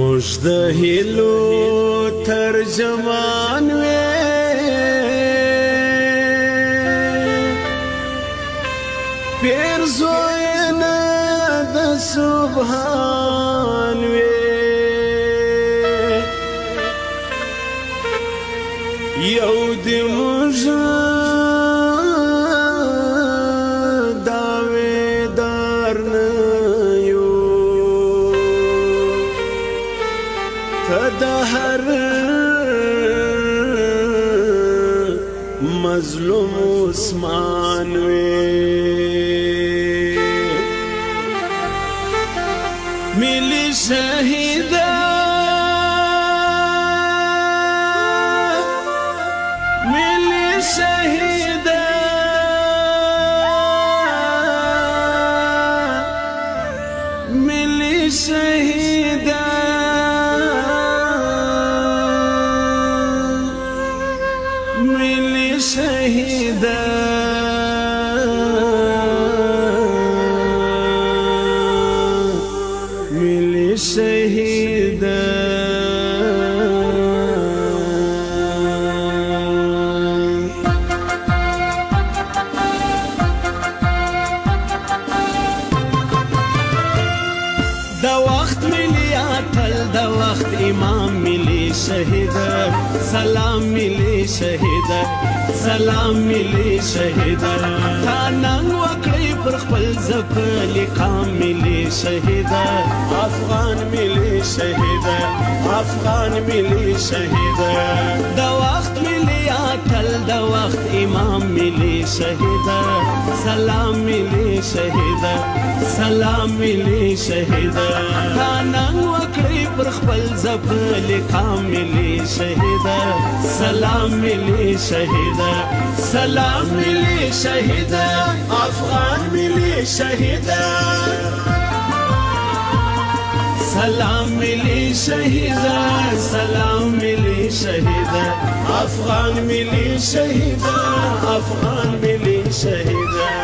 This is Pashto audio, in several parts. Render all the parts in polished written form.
زموږ د هیلو ترجمان وې پیرزوینه د سبحان وې یو د موږ داویدار نه د هر مظلوم عثمان وې ملي شهیدا ملي شهیدا ملي شهیدا ملي شهيدا ملي شهيدا دا وقت ملي اتل دا وقت امام ملي شهيدا سلام ملي شهيدا سلام ملي شهيدا تا نن وکړی پر خپل ځپل قام ملي شهيدا افغان ملي شهيدا افغان ملي شهيدا دا وخت ملي اتل دا وخت امام ملي شهيدا سلام ملي شهيدا سلام ملي شهيدا تا نن وکړی پر خپل ځپل قام ملي شهيدا سلام ملي شهيدا سلام ملي شهيدا افغان ملي شهيدا سلام ملي شهيدا سلام ملي شهيدا افغان ملي شهيدا افغان ملي شهيدا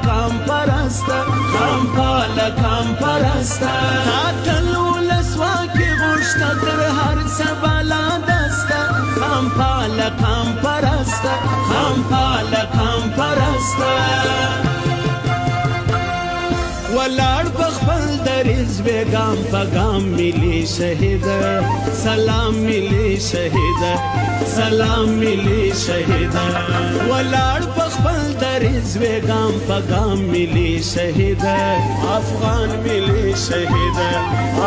کام پرستا کام پالا کام پرستا قاتل ولسواکی غشتا در هر سبالا دستا کام پالا کام پرستا کام پالا کام پرستا ولار بخبل دریز بیگام پگام ملی شهیدا سلام ملی شهیدا سلام ملی شهیدا ولار بخبل دریز بیگام پگام ملی شهیدا افغان ملی شهیدا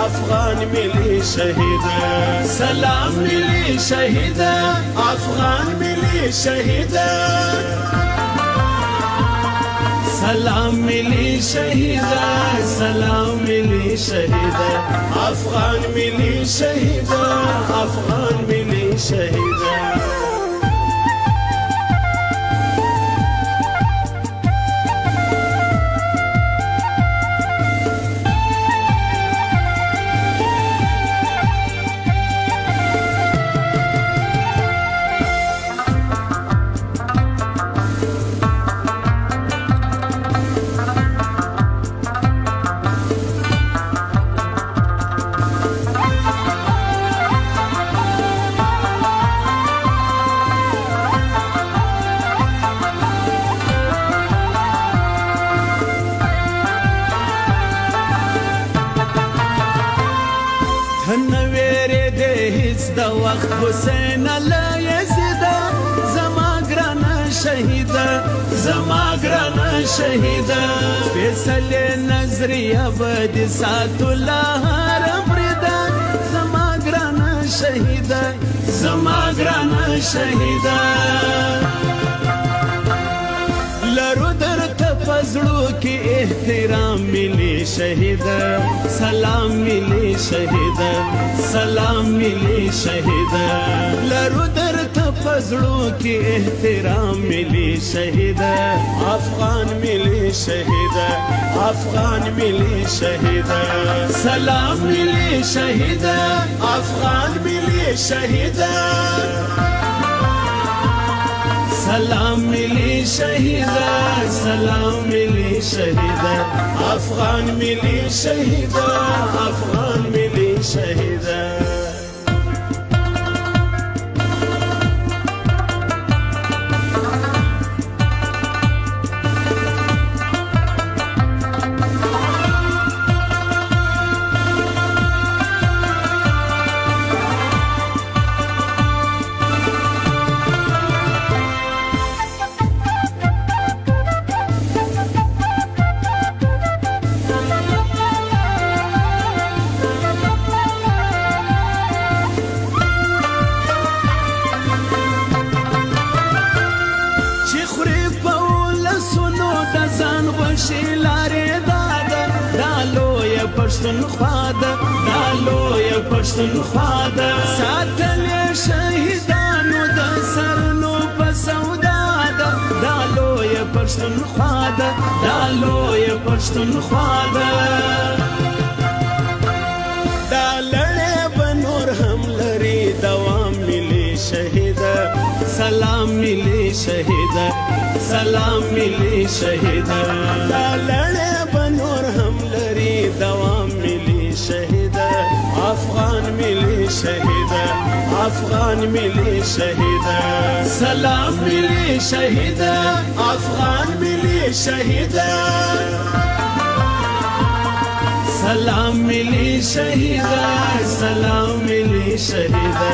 افغان ملی شهیدا سلام ملی شهیدا افغان ملی شهیدا سلام ملي شهيدا سلام ملي شهيدا افغان ملي شهيدا افغان ملي شهيدا د وخت حسین لا یزیدا زما ګرانه شهیدا زما ګرانه شهیدا فیصله نظریه بد سات الله ربردا زما ګرانه شهیدا زما ګرانه شهیدا لرو درته پزړو کې احترام ملي شهیدا سلام ملي شهیدا سلام ملي شهیدا لرو درته پزړو کې احترام ملي شهیدا افغان ملي شهیدا افغان ملي شهیدا سلام ملي شهیدا افغان ملي شهیدا سلام ملي شهیدا سلام ملي شهیدا افغان ملي شهیدا افغان ملي شهیدا پښتونخوا ده دا لویه پښتونخوا ده ساتلې شهیدانو د سرونو په سودا ده دا لویه پښتونخوا ده دا لویه پښتونخوا ده دا لړۍ به نور هم لري دوام ملي شهیده سلام ملي شهیده سلام ملي شهیده دا لړۍ به نور هم لري دوام ملي شهیده افغان ملي شهیده افغان ملي شهیده سلام ملي شهیده افغان ملي شهیده سلام ملي شهیده سلام ملي شهیده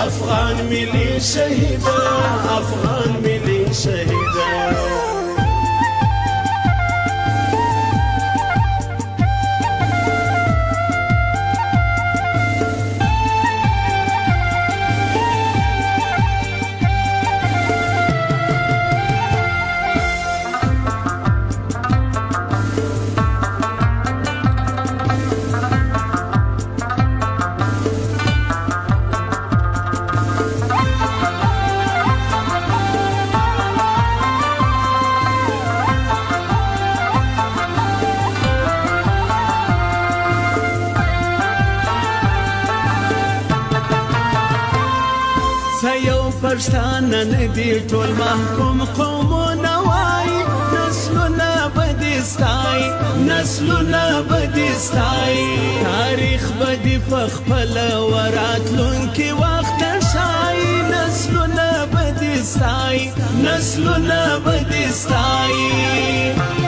افغان ملي شهیده افغان ملي شهیده پښتانه نه دي ټول محکوم قومونه وایي نسلونه به دې ستایي نسلونه به دې ستایي تاریخ به دې په خپله وراتلونکي وخت ښایي نسلونه به دې ستایي نسلونه به دې ستایي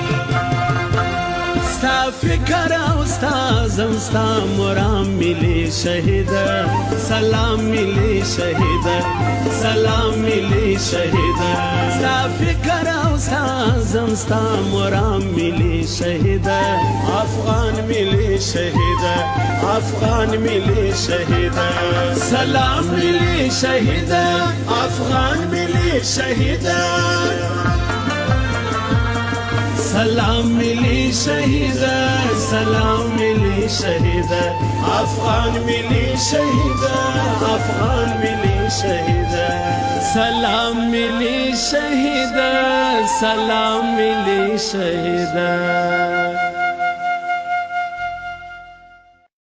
ستا فکر او ستا زم ستا مرام ملي شهیده سلام ملي شهیده سلام ملي شهیده ستا فکر او ستا زم ستا مرام ملي شهیده افغان ملي شهیده افغان ملي شهیده سلام ملي شهیده افغان ملي شهیده سلام ملي شهیده سلام ملي شهیده افغان ملي شهیده افغان ملي شهیده سلام ملي شهیده سلام ملي شهیده